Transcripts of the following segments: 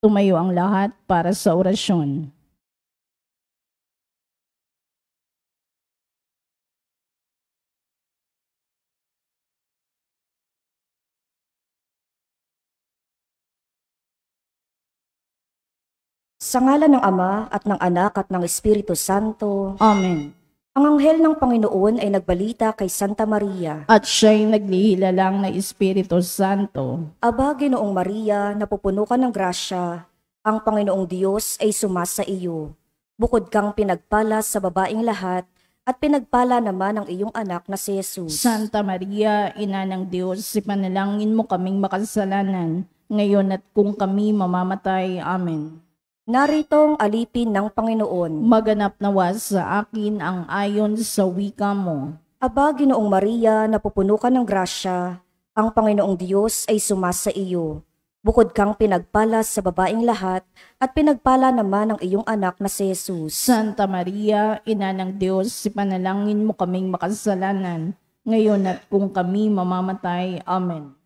Tumayo ang lahat para sa orasyon. Sa ngalan ng Ama at ng Anak at ng Espiritu Santo. Amen. Ang anghel ng Panginoon ay nagbalita kay Santa Maria. At siya'y naglihilalang na Espiritu Santo. Aba, Ginoong Maria, napupuno ka ng grasya, ang Panginoong Diyos ay sumasa iyo. Bukod kang pinagpala sa babaing lahat, at pinagpala naman ang iyong anak na si Jesus. Santa Maria, Ina ng Diyos, ipanalangin mo kaming makasalanan, ngayon at kung kami mamamatay. Amen. Naritong alipin ng Panginoon. Maganap nawa sa akin ang ayon sa wika mo. Aba, Ginoong Maria, napupuno ka ng grasya, ang Panginoong Diyos ay sumasa iyo. Bukod kang pinagpala sa babaing lahat, at pinagpala naman ang iyong anak na si Jesus. Santa Maria, Ina ng Diyos, ipanalangin mo kaming makasalanan, ngayon at kung kami mamamatay. Amen.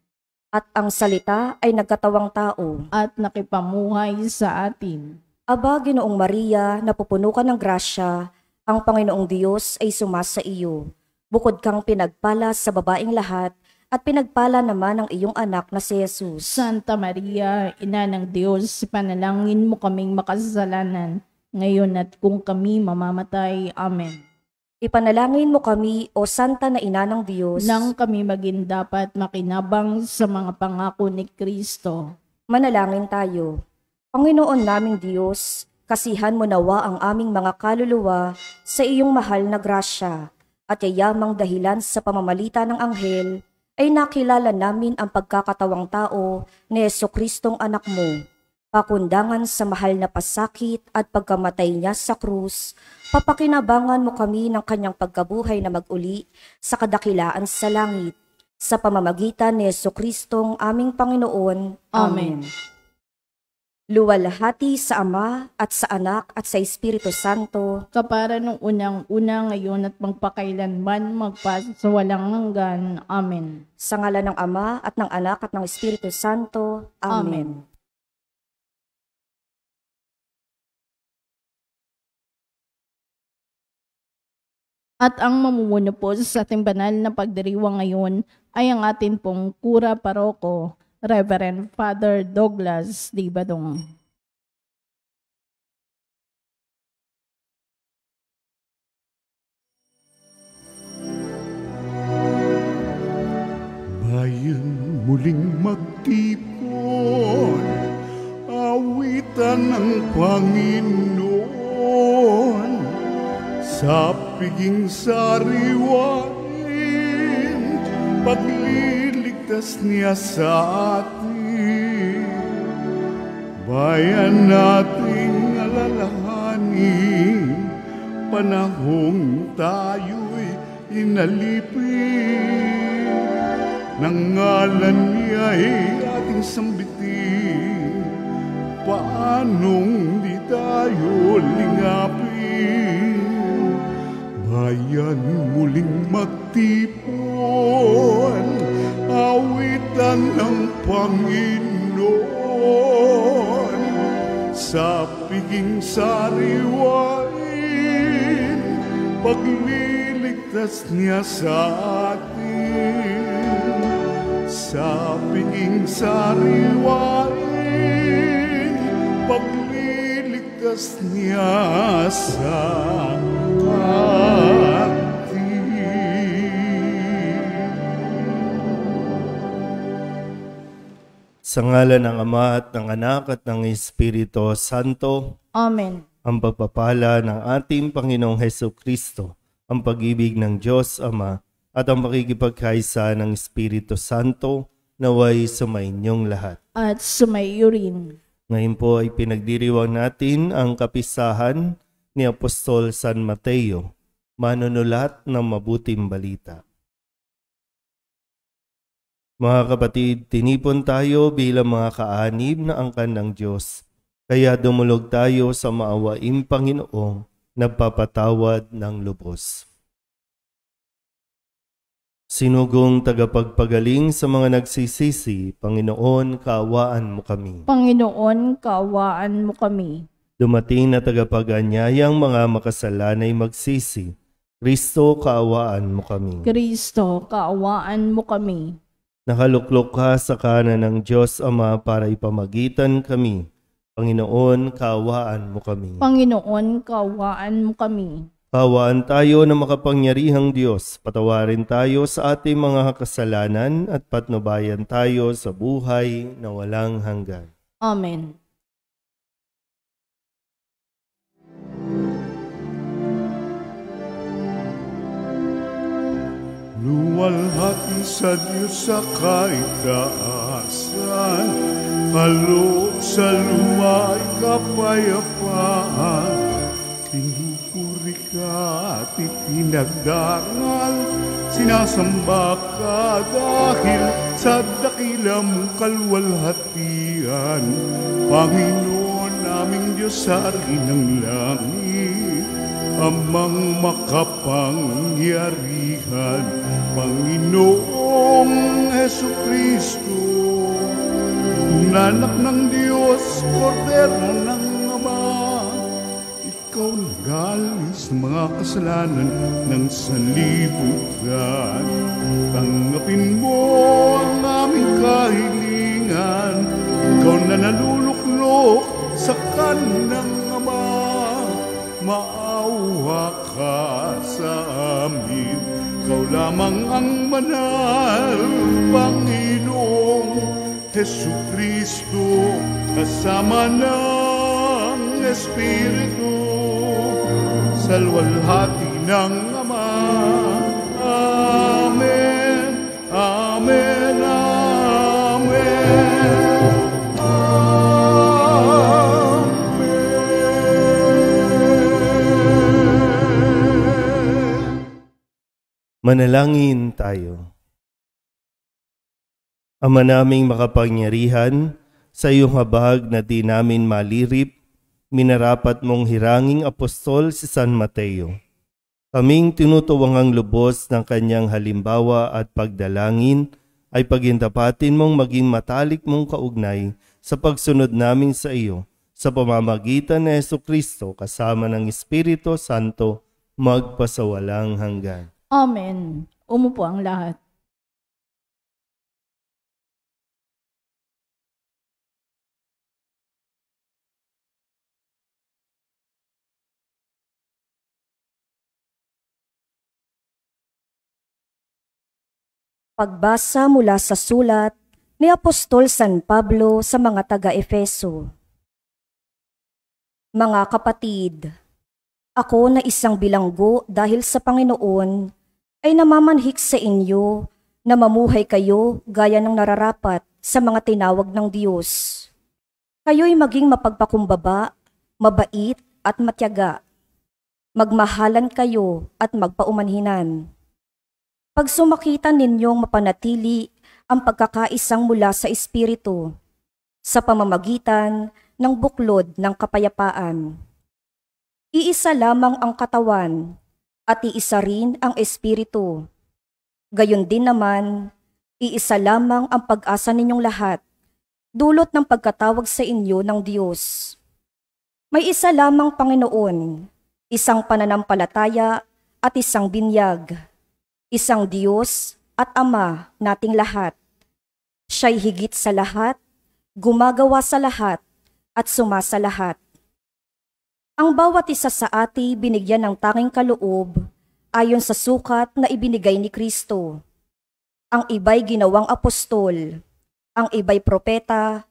At ang salita ay nagkatawang tao. At nakipamuhay sa atin. Aba, Ginoong Maria, napupuno ka ng grasya, ang Panginoong Diyos ay sumasa iyo. Bukod kang pinagpala sa babaing lahat, at pinagpala naman ang iyong anak na si Jesus. Santa Maria, Ina ng Diyos, ipanalangin mo kaming makasalanan, ngayon at kung kami mamamatay. Amen. Ipanalangin mo kami, O Santa na Ina ng Diyos, nang kami maging dapat makinabang sa mga pangako ni Kristo. Manalangin tayo. Panginoon naming Diyos, kasihan mo nawa ang aming mga kaluluwa sa iyong mahal na grasya, at yayamang dahilan sa pamamagitan ng anghel, ay nakilala namin ang pagkakatawang tao ni Jesucristong anak mo. Pakundangan sa mahal na pasakit at pagkamatay niya sa krus, papakinabangan mo kami ng kanyang pagkabuhay na mag-uli sa kadakilaan sa langit. Sa pamamagitan ni Jesucristong aming Panginoon. Amen. Luwalhati sa Ama at sa Anak at sa Espiritu Santo. Kapara nung unang-una ngayon at magpakailanman sa walang hanggan. Amen. Sa ngalan ng Ama at ng Anak at ng Espiritu Santo. Amen. At ang mamumuno po sa ating banal na pagdiriwang ngayon ay ang atin pong Kura Paroko, Reverend Father Douglas D. Badong. Bayan muling magtipon, awitan ng Panginoon, sa piging sariwain, pagliligtas niya sa atin. Bayan nating alalahanin, panahong tayo'y inalipin. Nang ngalan niya'y ating sambitin, paanong di tayo lingapin? Bayan muling magtipon, awitan ng Panginoon, sa piging sariwain, pagliligtas niya sa atin. Sa piging sariwain, pagliligtas niya sa Sa ngalan ng Ama at ng Anak at ng Espiritu Santo. Amen. Ang pagpapala ng ating Panginoong Hesukristo, ang pag-ibig ng Diyos Ama, at ang pakikipagkaisa ng Espiritu Santo naway sumainyong lahat. At sumaiyo rin. Ngayon po ay pinagdiriwang natin ang kapisahan ni Apostol San Mateo, manunulat ng mabuting balita. Mga kapatid, tinipon tayo bilang mga kaanib na angkan ng Diyos, kaya dumulog tayo sa maawaing Panginoong nagpapatawad ng lubos. Sinugong tagapagpagaling sa mga nagsisisi, Panginoon, kaawaan mo kami. Panginoon, kaawaan mo kami. Dumating na tagapag-anyayang mga makasalanay magsisi, Kristo, kaawaan mo kami. Kristo, kaawaan mo kami. Nakaluklok ka sa kanan ng Diyos Ama para ipamagitan kami. Panginoon, kaawaan mo kami. Panginoon, kaawaan mo kami. Kaawaan tayo na makapangyarihang Diyos. Patawarin tayo sa ating mga kasalanan at patnubayan tayo sa buhay na walang hanggan. Amen. Luwalhati sa Diyos sa kaitaasan, kaloob sa lumay kapayapaan. Pinupuri ka at ipinagdarangal, sinasamba ka dahil sa dakila mong kalwalhatian. Panginoon naming Diyos sa ng langit, Amang makapangyarihan, Panginoong Hesukristo, Anak ng Diyos, Kordero ng Ama. Ikaw nagalis sa mga kasalanan ng sanlibutan. Tanggapin mo ang aming kahilingan. Ikaw na naluluklok sa kanang Ama. Maawa ka sa amin. Ikaw lamang ang banal, Panginoong Hesukristo, kasama ng Espiritu, sa luwalhati ng Ama. Amen, Amen, Amen. Manalangin tayo. Ama naming makapangyarihan, sa iyong habag na di namin malirip, minarapat mong hiranging apostol si San Mateo. Kaming tinutuwangang lubos ng kanyang halimbawa at pagdalangin ay pagintapatin mong maging matalik mong kaugnay sa pagsunod namin sa iyo, sa pamamagitan ni Jesucristo kasama ng Espiritu Santo, magpasawalang hanggan. Amen. Umupo ang lahat. Pagbasa mula sa sulat ni Apostol San Pablo sa mga taga-Efeso. Mga kapatid, ako na isang bilanggo dahil sa Panginoon ay namamanhik sa inyo na mamuhay kayo gaya ng nararapat sa mga tinawag ng Diyos. Kayo'y maging mapagpakumbaba, mabait at matyaga. Magmahalan kayo at magpaumanhinan. Pag sumakitan ninyong mapanatili ang pagkakaisang mula sa Espiritu sa pamamagitan ng buklod ng kapayapaan. Iisa lamang ang katawan at iisa rin ang Espiritu. Gayon din naman, iisa lamang ang pag-asa ninyong lahat, dulot ng pagkatawag sa inyo ng Diyos. May isa lamang Panginoon, isang pananampalataya at isang binyag, isang Diyos at Ama nating lahat. Siya'y higit sa lahat, gumagawa sa lahat, at sumasa lahat. Ang bawat isa sa ati binigyan ng tanging kaloob ayon sa sukat na ibinigay ni Kristo. Ang iba'y ginawang apostol, ang iba'y propeta,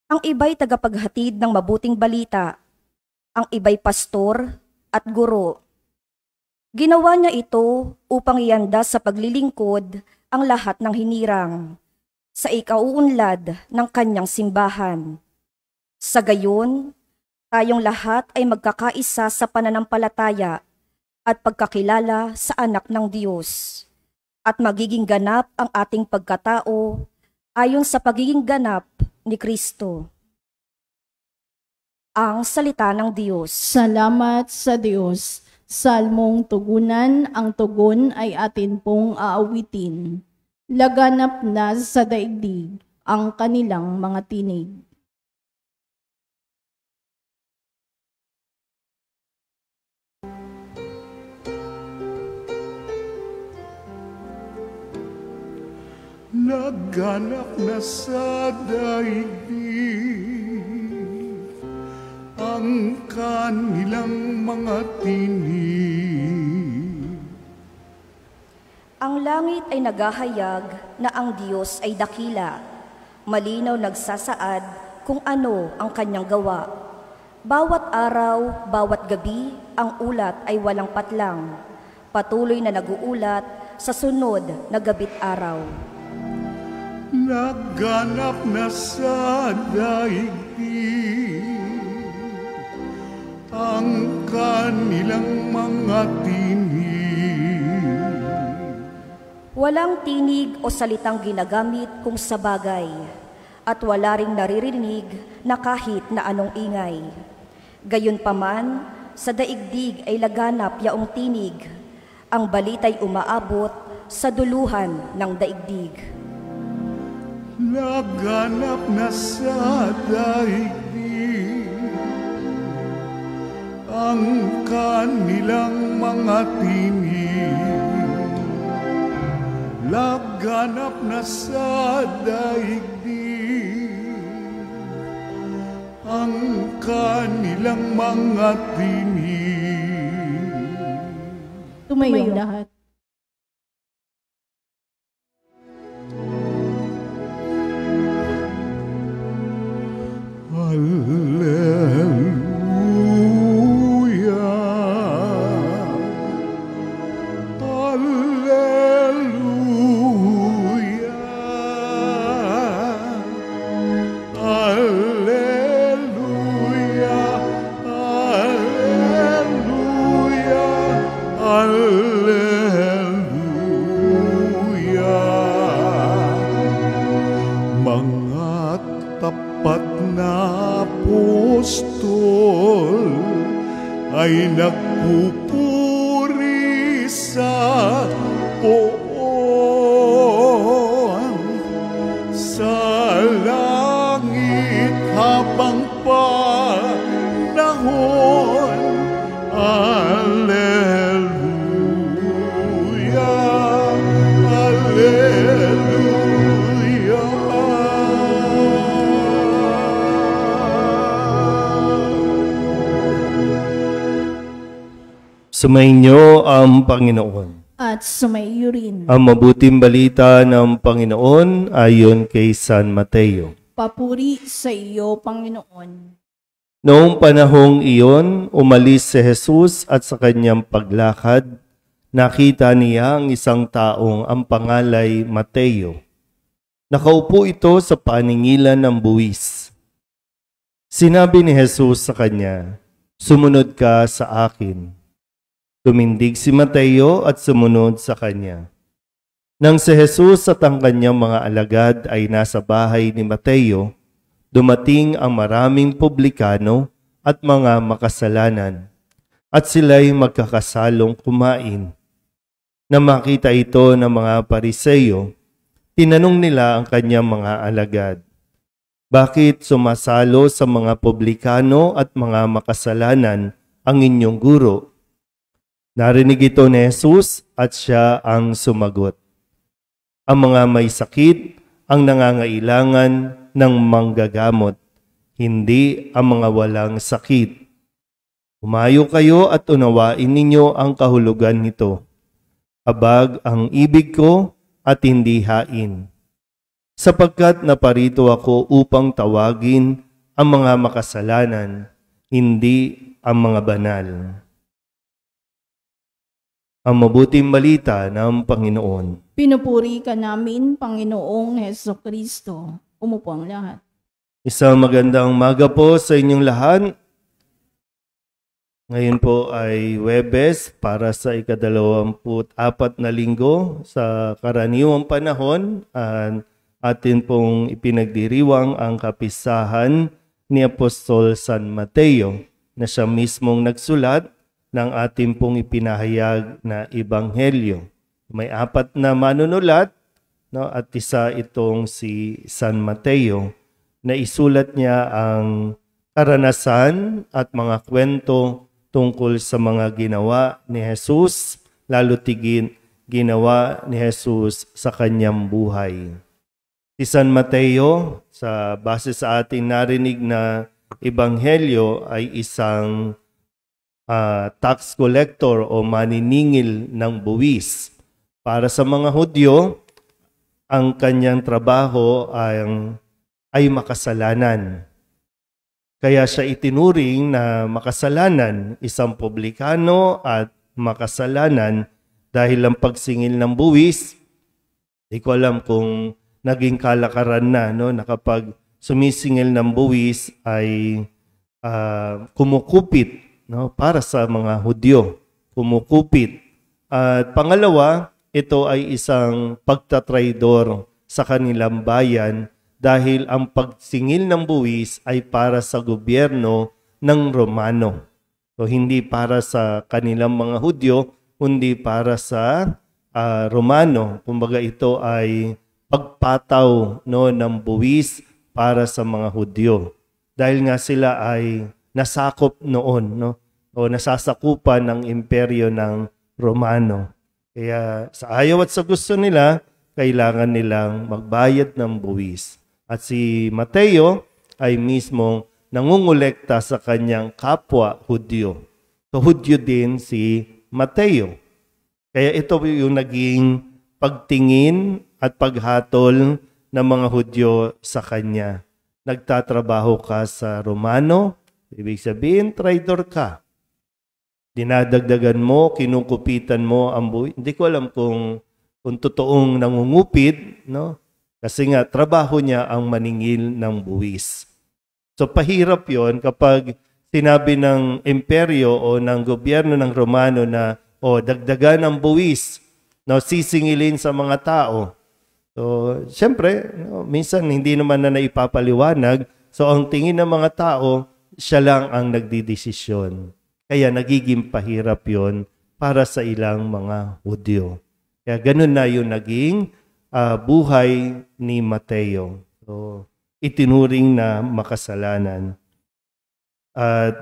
ang iba'y tagapaghatid ng mabuting balita, ang iba'y pastor at guro. Ginawa niya ito upang ianda sa paglilingkod ang lahat ng hinirang, sa ikauunlad ng kanyang simbahan. Sa gayon, tayong lahat ay magkakaisa sa pananampalataya at pagkakilala sa anak ng Diyos, at magiging ganap ang ating pagkatao ayon sa pagiging ganap ni Kristo. Ang salita ng Diyos. Salamat sa Diyos. Salmong tugunan, ang tugon ay atin pong aawitin. Laganap na sa daigdig ang kanilang mga tinig. Laganap na sa daigdig ang kanilang mga tinig. Ang langit ay naghahayag na ang Diyos ay dakila. Malinaw nagsasaad kung ano ang kanyang gawa. Bawat araw, bawat gabi, ang ulat ay walang patlang. Patuloy na naguulat sa sunod na gabit araw. Laganap na sa daigdig ang kanilang mga tinig. Walang tinig o salitang ginagamit kung sa bagay, at wala ring naririnig na kahit na anong ingay. Gayunpaman, sa daigdig ay laganap yaong tinig, ang balita'y umaabot sa duluhan ng daigdig. Laganap na sa daigdig ang kanilang mga tinig. Laganap na sa daigdig ang kanilang mga tinig. Tumayo lahat. Ay nagpupuri sa poon sa langit habang panahon. Alleluia, alleluia. Sumainyo ang Panginoon. At sumaiyo rin. Ang mabuting balita ng Panginoon ayon kay San Mateo. Papuri sa iyo, Panginoon. Noong panahong iyon, umalis si Jesus at sa kanyang paglakad, nakita niya ang isang taong ang pangalay Mateo. Nakaupo ito sa paningilan ng buwis. Sinabi ni Jesus sa kanya, "Sumunod ka sa akin." Tumindig si Mateo at sumunod sa kanya. Nang si Jesus at ang kanyang mga alagad ay nasa bahay ni Mateo, dumating ang maraming publikano at mga makasalanan, at sila'y magkakasalong kumain. Nang makita ito ng mga Pariseyo, tinanong nila ang kanyang mga alagad, "Bakit sumasalo sa mga publikano at mga makasalanan ang inyong guro?" Narinig ito ni Jesus at siya ang sumagot, "Ang mga may sakit ang nangangailangan ng manggagamot, hindi ang mga walang sakit. Humayo kayo at unawain ninyo ang kahulugan nito. Habag ang ibig ko at hindi hain. Sapagkat naparito ako upang tawagin ang mga makasalanan, hindi ang mga banal." Ang mabuting balita ng Panginoon. Pinupuri ka namin, Panginoong Hesukristo. Umupo ang lahat. Isang magandang umaga po sa inyong lahat. Ngayon po ay Huwebes para sa ika-24 na linggo sa karaniwang panahon. Atin pong ipinagdiriwang ang kapisahan ni Apostol San Mateo na siya mismong nagsulat ng ating pong ipinahayag na ebanghelyo. May 4 na manunulat, no, at isa itong si San Mateo na isulat niya ang karanasan at mga kwento tungkol sa mga ginawa ni Jesus, lalo tigit ginawa ni Jesus sa kanyang buhay. Si San Mateo, sa base sa ating narinig na ebanghelyo, ay isang tax collector o maniningil ng buwis. Para sa mga Hudyo, ang kanyang trabaho ay makasalanan. Kaya siya itinuring na makasalanan, isang publikano at makasalanan dahil ang pagsingil ng buwis, di ko alam kung naging kalakaran na, no, na kapag sumisingil ng buwis ay kumukupit, no, para sa mga Hudyo, kumukupit. At pangalawa, ito ay isang pagtatraidor sa kanilang bayan dahil ang pagsingil ng buwis ay para sa gobyerno ng Romano. So hindi para sa kanilang mga Hudyo, kundi para sa Romano. Kumbaga ito ay pagpataw, no, ng buwis para sa mga Hudyo. Dahil nga sila ay nasakop noon, no, o nasasakupan ng imperyo ng Romano. Kaya sa ayaw at sa gusto nila, kailangan nilang magbayad ng buwis. At si Mateo ay mismong nangungulekta sa kanyang kapwa Hudyo. So Hudyo din si Mateo. Kaya ito yung naging pagtingin at paghatol ng mga Hudyo sa kanya. Nagtatrabaho ka sa Romano, ibig sabihin, traitor ka. Dinadagdagan mo, kinukupitan mo ang buhay. Hindi ko alam kung totoong nangungupit, no? Kasi nga, trabaho niya ang maningil ng buwis. So, pahirap yon kapag sinabi ng imperyo o ng gobyerno ng Romano na, dagdagan ang buwis, no, sisingilin sa mga tao. So, siyempre, no, minsan hindi naman na naipapaliwanag. So, ang tingin ng mga tao, siya lang ang nagdidesisyon. Kaya nagiging pahirap yon para sa ilang mga Hudyo. Kaya ganun na yung naging buhay ni Mateo. So, itinuring na makasalanan.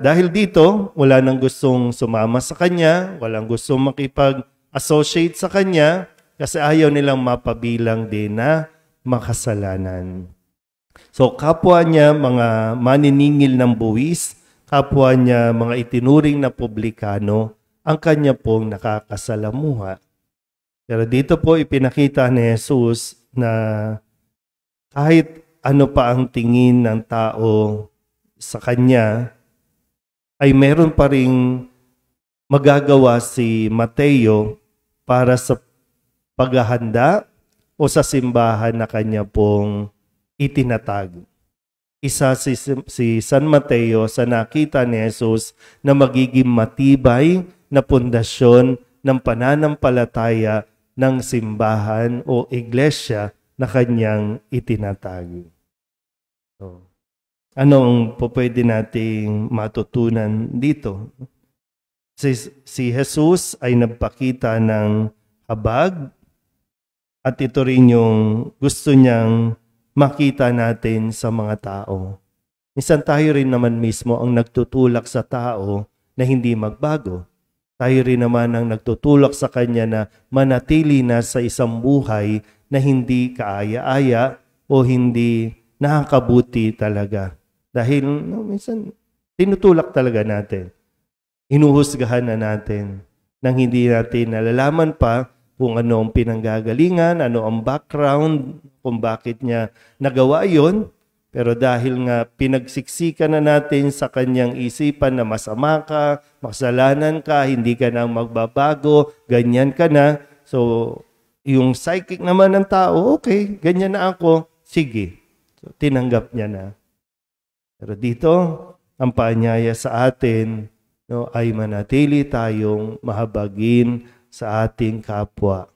Dahil dito, wala nang gustong sumama sa kanya, walang gustong makipag-associate sa kanya, kasi ayaw nilang mapabilang din na makasalanan. So, kapwa niya mga maniningil ng buwis, kapwa niya mga itinuring na publikano, ang kanya pong nakakasalamuha. Pero dito po ipinakita ni Jesus na kahit ano pa ang tingin ng tao sa kanya, ay meron pa ring magagawa si Mateo para sa paghahanda o sa simbahan na kanya pong itinatag. Isa si San Mateo sa nakita ni Jesus na magiging matibay na pundasyon ng pananampalataya ng simbahan o iglesia na kanyang itinatag. So, anong pwede nating matutunan dito? Si Jesus ay nagpakita ng habag at ito rin yung gusto niyang makita natin sa mga tao. Minsan tayo rin naman mismo ang nagtutulak sa tao na hindi magbago. Tayo rin naman ang nagtutulak sa kanya na manatili na sa isang buhay na hindi kaaya-aya o hindi nakakabuti talaga. Dahil minsan tinutulak talaga natin. Hinuhusgahan na natin nang hindi natin nalalaman pa kung ano ang pinanggagalingan, ano ang background, kung bakit niya nagawa yon. Pero dahil nga pinagsiksikan na natin sa kanyang isipan na masama ka, makasalanan ka, hindi ka na magbabago, ganyan ka na. So, yung psychic naman ng tao, okay, ganyan na ako, sige. So, tinanggap niya na. Pero dito, ang paanyaya sa atin, no, ay manatili tayong mahabagin sa ating kapwa.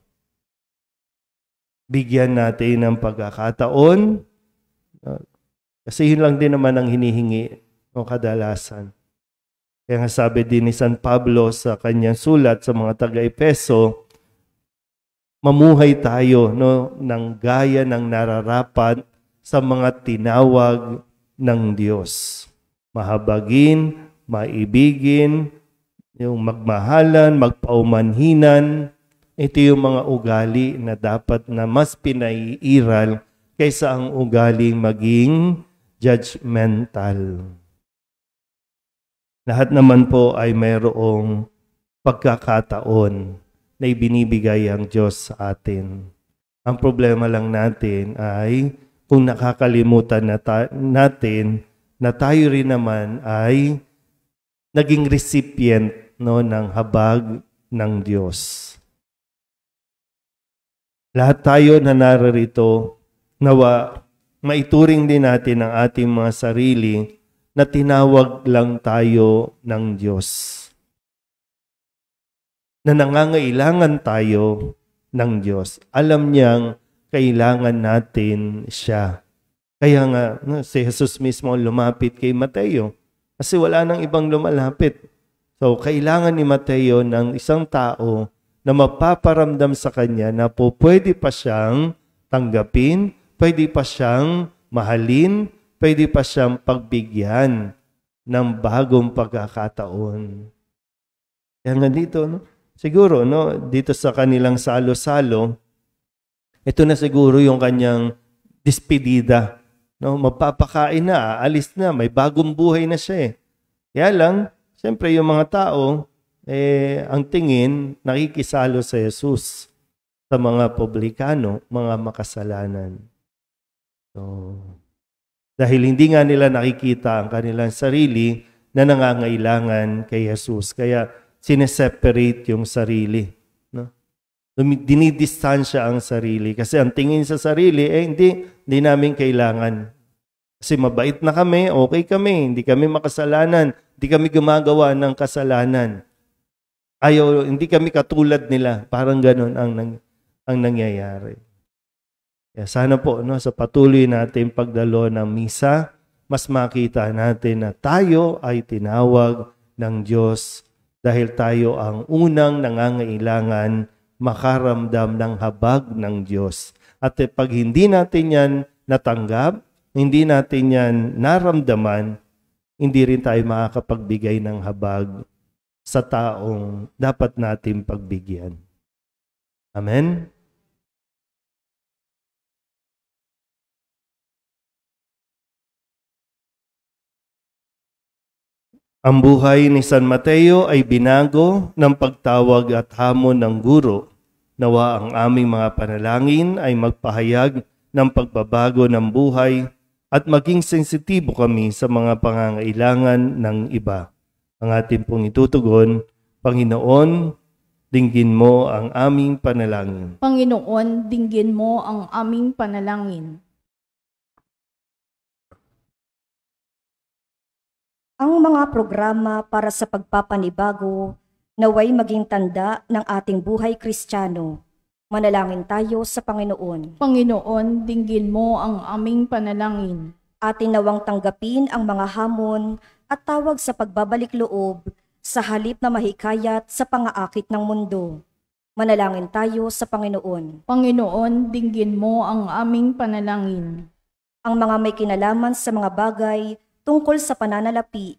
Bigyan natin ng pagkakataon, kasi yun lang din naman ang hinihingi o kadalasan. Kaya nga sabi din ni San Pablo sa kanyang sulat sa mga taga-Epeso, mamuhay tayo ng gaya ng nararapat sa mga tinawag ng Diyos. Mahabagin, maibigin, yung magmahalan, magpaumanhinan. Ito yung mga ugali na dapat na mas pinaiiral kaysa ang ugaling maging judgmental. Lahat naman po ay mayroong pagkakataon na ibinibigay ang Diyos sa atin. Ang problema lang natin ay kung nakakalimutan natin na tayo rin naman ay naging recipient ng habag ng Diyos. Lahat tayo na narito, nawa maituring din natin ang ating mga sarili na tinawag lang tayo ng Diyos. Na nangangailangan tayo ng Diyos. Alam niyang kailangan natin siya. Kaya nga, si Jesus mismo lumapit kay Mateo. Kasi wala nang ibang lumalapit. So, kailangan ni Mateo ng isang tao na mapaparamdam sa kanya na po pwede pa siyang tanggapin, pwede pa siyang mahalin, pwede pa siyang pagbigyan ng bagong pagkakataon. Kaya nga dito, siguro, dito sa kanilang salo-salo, ito na siguro yung kanyang despedida. Magpapakain na, aalis na, may bagong buhay na siya. Kaya lang, siyempre yung mga tao, ang tingin, nakikisalo sa Jesus sa mga publikano, mga makasalanan. So, dahil hindi nga nila nakikita ang kanilang sarili na nangangailangan kay Jesus. Kaya sineseparate yung sarili. Dinidistansya ang sarili. Kasi ang tingin sa sarili, hindi namin kailangan. Kasi mabait na kami, okay kami, hindi kami makasalanan, hindi kami gumagawa ng kasalanan. Hindi kami katulad nila. Parang ganun ang nangyayari. Kaya sana po sa patuloy natin pagdalo ng misa, mas makita natin na tayo ay tinawag ng Diyos dahil tayo ang unang nangangailangan makaramdam ng habag ng Diyos. At pag hindi natin yan natanggap, hindi natin yan naramdaman, hindi rin tayo makakapagbigay ng habag sa taong dapat natin pagbigyan. Amen? Ang buhay ni San Mateo ay binago ng pagtawag at hamon ng guro. Nawa ang aming mga panalangin ay magpahayag ng pagbabago ng buhay at maging sensitibo kami sa mga pangangailangan ng iba. Ang ating pong itutugon, Panginoon, dinggin mo ang aming panalangin. Panginoon, dinggin mo ang aming panalangin. Ang mga programa para sa pagpapanibago naway maging tanda ng ating buhay Kristiyano. Manalangin tayo sa Panginoon. Panginoon, dinggin mo ang aming panalangin. Atin nawang tanggapin ang mga hamon at tawag sa pagbabalik loob sa halip na mahikayat sa pangaakit ng mundo. Manalangin tayo sa Panginoon. Panginoon, dinggin mo ang aming panalangin. Ang mga may kinalaman sa mga bagay tungkol sa pananalapi,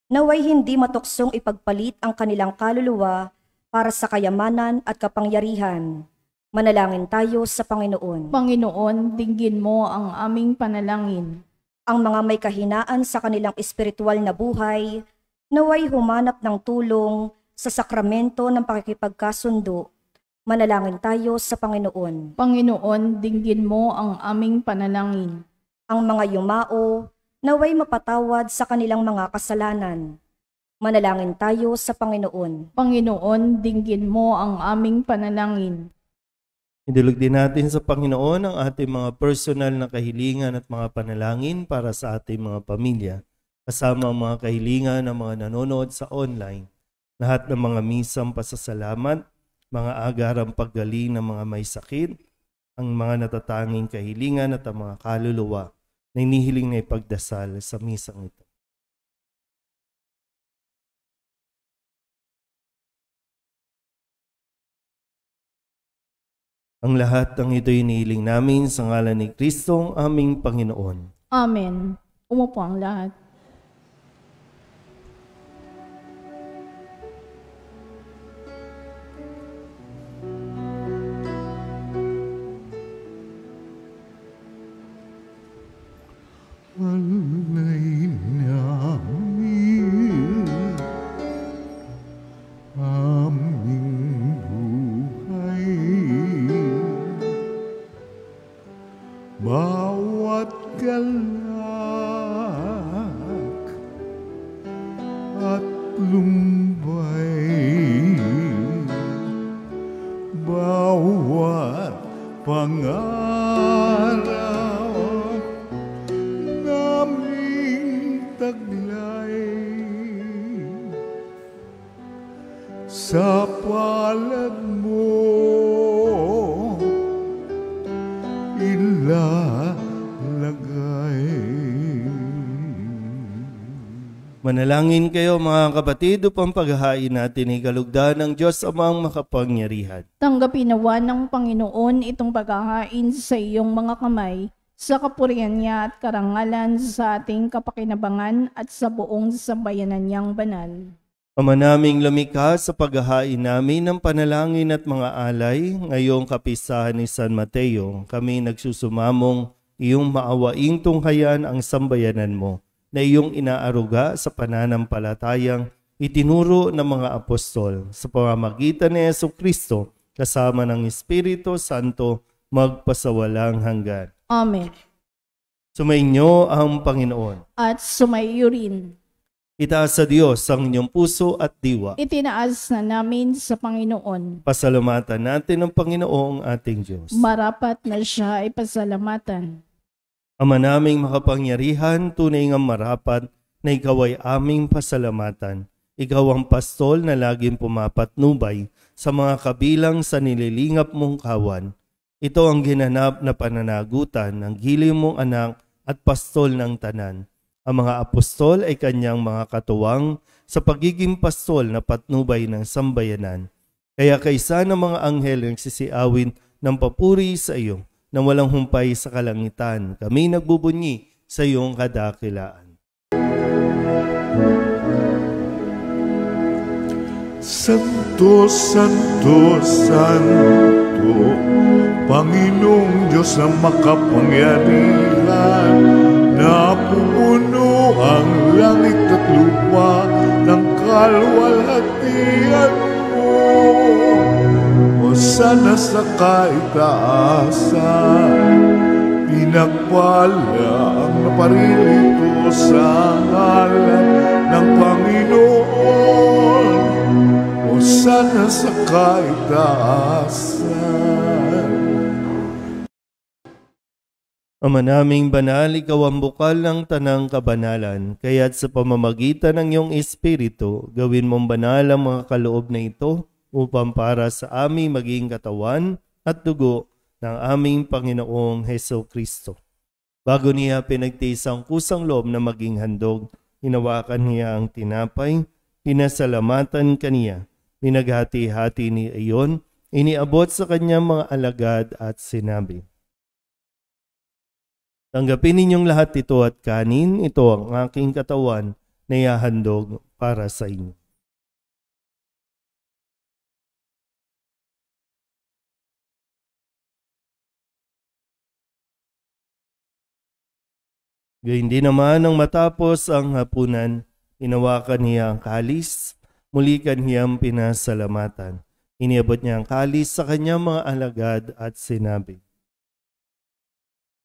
naway hindi matuksong ipagpalit ang kanilang kaluluwa para sa kayamanan at kapangyarihan. Manalangin tayo sa Panginoon. Panginoon, dinggin mo ang aming panalangin. Ang mga may kahinaan sa kanilang espiritual na buhay, naway humanap ng tulong sa sakramento ng pakikipagkasundo. Manalangin tayo sa Panginoon. Panginoon, dinggin mo ang aming panalangin. Ang mga yumao, naway mapatawad sa kanilang mga kasalanan. Manalangin tayo sa Panginoon. Panginoon, dinggin mo ang aming panalangin. Idulog din natin sa Panginoon ang ating mga personal na kahilingan at mga panalangin para sa ating mga pamilya, kasama ang mga kahilingan ng mga nanonood sa online, lahat ng mga misang pasasalamat, mga agarang paggaling ng mga may sakit, ang mga natatanging kahilingan at ang mga kaluluwa na inihiling na ipagdasal sa misang ito. Ang lahat ng ito'y inihiling namin sa ngalan ni Kristo, aming Panginoon. Amen. Umupo ang lahat. Alay namin aming buhay, bawat galak at lumbay, bawat pangarap taglay, sa palad mo ilalagay. Manalangin kayo mga kapatid upang paghahain natin ay kalugdan ng Diyos Amang makapangyarihan. Tanggapin nawa ng Panginoon itong paghahain sa iyong mga kamay, sa kapurihan niya at karangalan sa ating kapakinabangan at sa buong sambayanan niyang banal. Ama naming lumikha, sa paghahain namin ng panalangin at mga alay, ngayong kapistahan ni San Mateo, kami nagsusumamong iyong maawaing tunghayan ang sambayanan mo, na iyong inaaruga sa pananampalatayang itinuro ng mga apostol, sa pamamagitan ni Jesucristo, kasama ng Espiritu Santo, magpasawalang hanggan. Amen. Sumainyo ang Panginoon. At sumaiyo rin. Itaas sa Diyos ang inyong puso at diwa. Itinaas na namin sa Panginoon. Pasalamatan natin ang Panginoong ating Diyos. Marapat na siya ay pasalamatan. Ama naming makapangyarihan, tunay ngang marapat na ikaw ay aming pasalamatan. Ikaw ang pastol na laging pumapatnubay sa mga kabilang sa nililingap mong kawan. Ito ang ginanap na pananagutan ng giling mong anak at pastol ng tanan. Ang mga apostol ay kanyang mga katuwang sa pagiging pastol na patnubay ng sambayanan. Kaya kaysa ng mga anghel ang sisiawin ng papuri sa iyo na walang humpay sa kalangitan, kami nagbubunyi sa iyong kadakilaan. Santo, Santo, Santo, Panginoong Diyos na makapangyarihan, napupuno ang langit at lupa ng kalwalhatian mo. Hosana sa kaitaasan, pinagpala ang naparirito sa ngalan ng Panginoon. Hosana sa kaitaasan. Ama naming banal, ikaw ang bukal ng tanang kabanalan, kaya't sa pamamagitan ng iyong Espiritu, gawin mong banal ang mga kaloob na ito upang para sa aming maging katawan at dugo ng aming Panginoong Jesucristo. Bago niya pinagtiis ang kusang loob na maging handog, hinawakan niya ang tinapay, pinasalamatan kaniya, pinaghati-hati ni iyon, iniabot sa kanyang mga alagad at sinabi, tanggapin ninyong lahat ito at kanin, ito ang aking katawan na ihahandog para sa inyo. Gayun din naman nang matapos ang hapunan, inawakan niya ang kalis, muli kaniyang pinasalamatan. Iniabot niya ang kalis sa kanyang mga alagad at sinabi,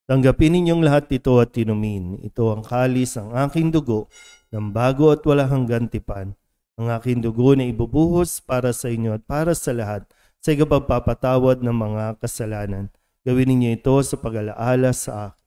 tanggapin ninyong lahat ito at inumin. Ito ang kalis ng aking dugo ng bago at wala hanggang tipan. Ang aking dugo na ibubuhos para sa inyo at para sa lahat sa ikapagpapatawad ng mga kasalanan. Gawin ninyo ito sa pag-alaala sa akin.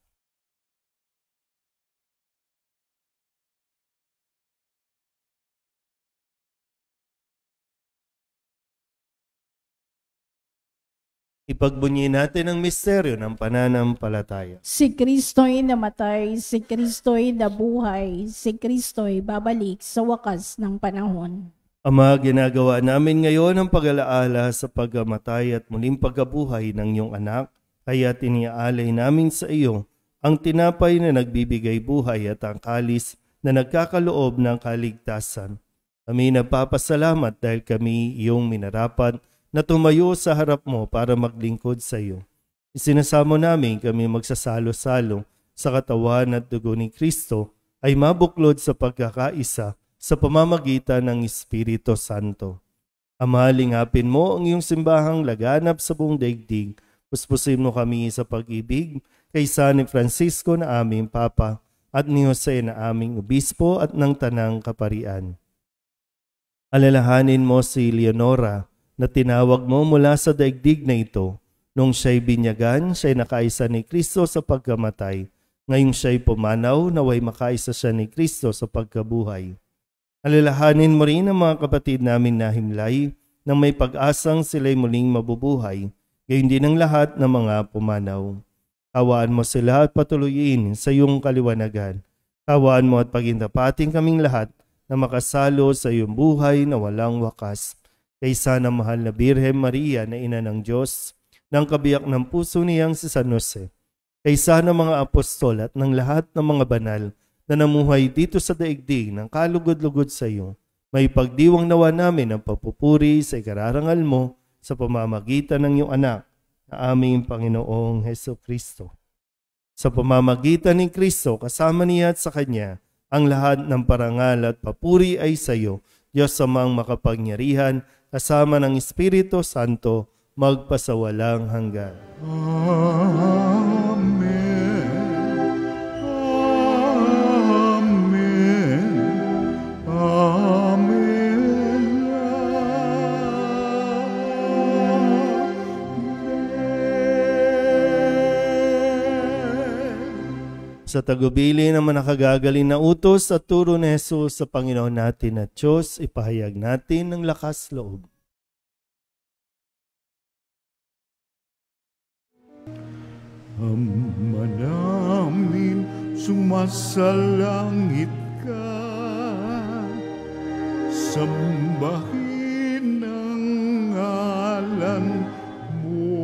Ipagbunyi natin ang misteryo ng pananampalataya. Si Kristo'y namatay, si Kristo'y nabuhay, si Kristo'y babalik sa wakas ng panahon. Ama, ginagawa namin ngayon ang pag-alaala sa pagkamatay at muling pagkabuhay ng iyong anak, kaya tiniaalay namin sa iyo ang tinapay na nagbibigay buhay at ang kalis na nagkakaloob ng kaligtasan. Kami nagpapasalamat dahil kami iyong minarapat na tumayo sa harap mo para maglingkod sa iyo. Isinasamo namin kami magsasalo-salo sa katawan at dugo ni Kristo ay mabuklod sa pagkakaisa sa pamamagitan ng Espiritu Santo. Ama, lingapin mo ang iyong simbahang laganap sa buong daigdig. Puspusin mo kami sa pag-ibig kay San Francisco na aming Papa at ni Jose na aming Obispo at ng Tanang Kaparian. Alalahanin mo si Leonora na tinawag mo mula sa daigdig na ito. Nung siya'y binyagan, siya'y nakaisa ni Kristo sa pagkamatay. Ngayong siya'y pumanaw, naway makaisa siya ni Kristo sa pagkabuhay. Alalahanin mo rin ang mga kapatid namin na himlay nang may pag-asang sila'y muling mabubuhay, gayon din ang lahat ng mga pumanaw. Tawaan mo sila at patuloyin sa iyong kaliwanagan. Tawaan mo at pagintapating kaming lahat na makasalo sa iyong buhay na walang wakas. Kaysa ng mahal na Birhen Maria na ina ng Diyos, ng kabiyak ng puso niyang si San Jose, kaysa ng mga apostol at ng lahat ng mga banal na namuhay dito sa daigdig ng kalugod-lugod sa iyo, may pagdiwang nawa namin ang papupuri sa ikararangal mo sa pamamagitan ng iyong anak na aming Panginoong Hesukristo. Sa pamamagitan ni Kristo, kasama niya at sa Kanya, ang lahat ng parangal at papuri ay sa iyo, Diyos Amang makapangyarihan, kasama ng Espiritu Santo, magpasawalang hanggan. Amen. Sa tagubili ng manakagagaling na utos at turo ni Jesus sa Panginoon natin at Diyos, ipahayag natin ng lakas loob. Ama namin, sumasalangit ka, sambahin ang ngalan mo.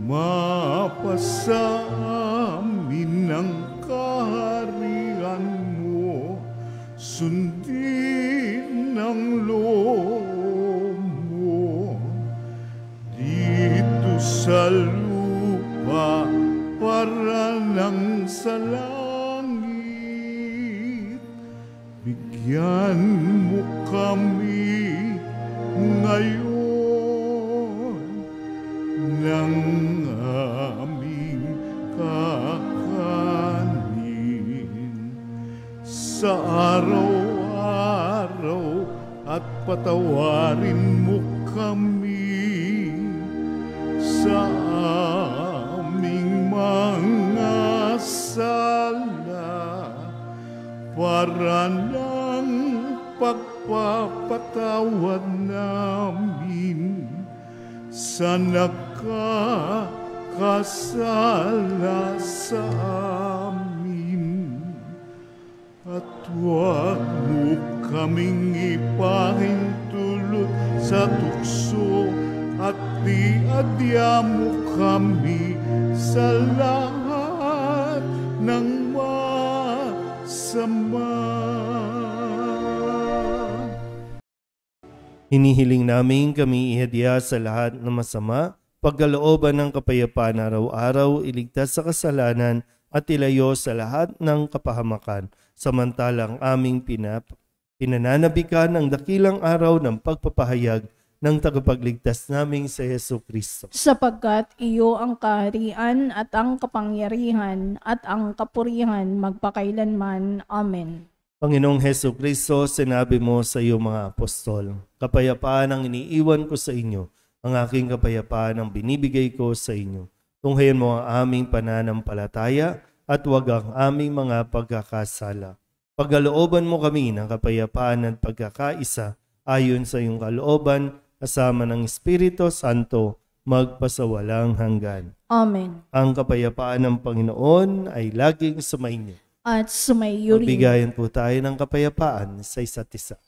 Mapasa amin ang kaharian mo, sundin ang loob mo. Dito sa lupa para lang sa langit, bigyan mo kami ngayon ng aming kakanin sa araw-araw, at patawarin mo kami sa aming mga sala, para ng pagpapatawad namin sa nakakasala sa amin. At huwag mo kaming ipahintulot sa tukso, at diadya mo kami sa lahat ng masama. Hinihiling namin kami ihadya sa lahat ng masama, pagkalooban ng kapayapaan araw-araw, iligtas sa kasalanan at ilayo sa lahat ng kapahamakan, samantalang aming pinananabikan ang dakilang araw ng pagpapahayag ng tagapagligtas naming si Jesucristo. Sapagkat iyo ang kaharian at ang kapangyarihan at ang kapurihan magpakailanman. Amen. Panginoong Jesucristo, sinabi mo sa iyong mga apostol, kapayapaan ang iniiwan ko sa inyo, ang aking kapayapaan ang binibigay ko sa inyo. Tunghayan mo ang aming pananampalataya at huwag ang aming mga pagkakasala. Pagkalooban mo kami ng kapayapaan at pagkakaisa ayon sa iyong kalooban, kasama ng Espiritu Santo, magpasawalang hanggan. Amen. Ang kapayapaan ng Panginoon ay laging sumainyo. at sumayo rin. Magbigayan po tayo ng kapayapaan sa isa't isa.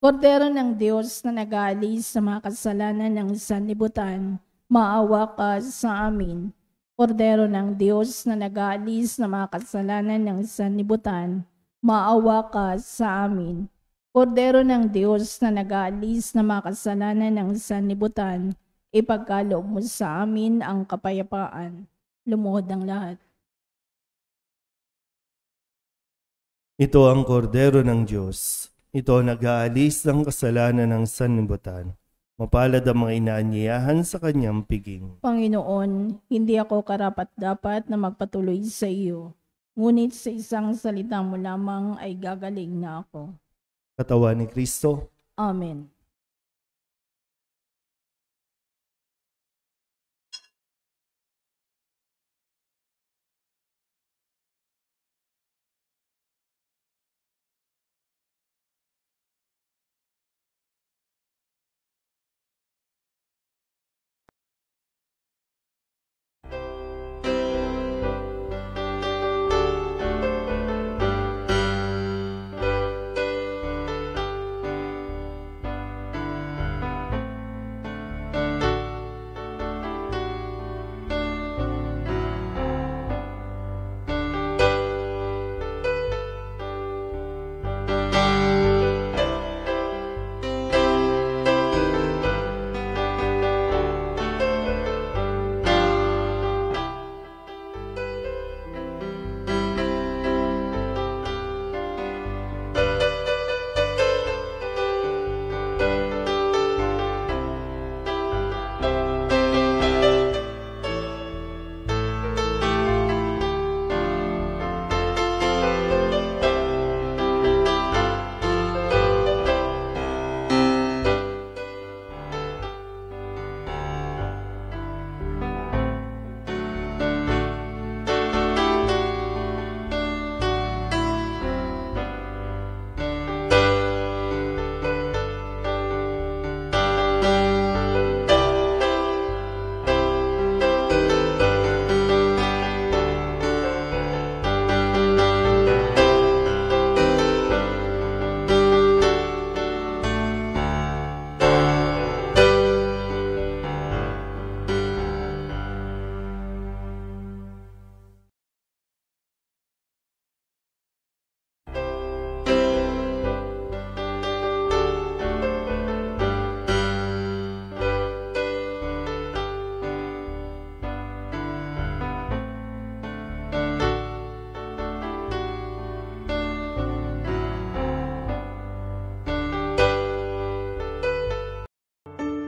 Kordero ng Diyos na nag-aalis sa mga kasalanan ng sanlibutan, maawa ka sa amin. Kordero ng Diyos na nag-aalis sa mga kasalanan ng sanlibutan, maawa ka sa amin. Kordero ng Diyos na nag-aalis sa mga kasalanan ng sanlibutan, ipagkaloob mo sa amin ang kapayapaan. Lumuhod ang lahat. Ito ang kordero ng Diyos. Ito ang nag-aalis ng kasalanan ng sanlibutan. Mapalad ang mga inaanyayahan sa kanyang piging. Panginoon, hindi ako karapat-dapat na magpatuloy sa iyo. Ngunit sa isang salita mo lamang ay gagaling na ako. Katawan ni Kristo. Amen.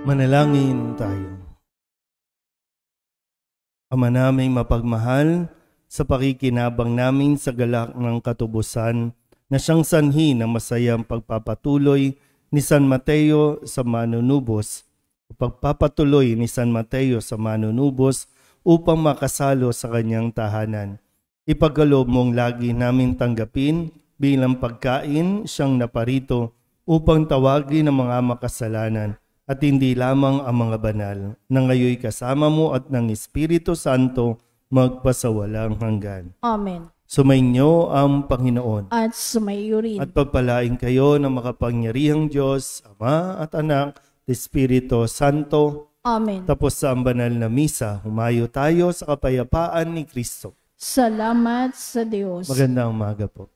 Manalangin tayo. Ama naming mapagmahal, sa pakikinabang namin sa galak ng katubusan na siyang sanhi ng masayang pagpapatuloy ni San Mateo sa manunubos, o pagpapatuloy ni San Mateo sa manunubos upang makasalo sa kanyang tahanan. Ipagkaloob mong lagi namin tanggapin bilang pagkain siyang naparito upang tawagin ang mga makasalanan at hindi lamang ang mga banal, na ngayoy kasama mo at ng Espiritu Santo magpasawalang hanggan. Amen. Sumainyo ang Panginoon. At sumayo rin. At pagpalain kayo ng makapangyarihang Diyos, Ama at Anak, Espiritu Santo. Amen. Tapos sa ang banal na misa, humayo tayo sa kapayapaan ni Kristo. Salamat sa Diyos. Magandang umaga po.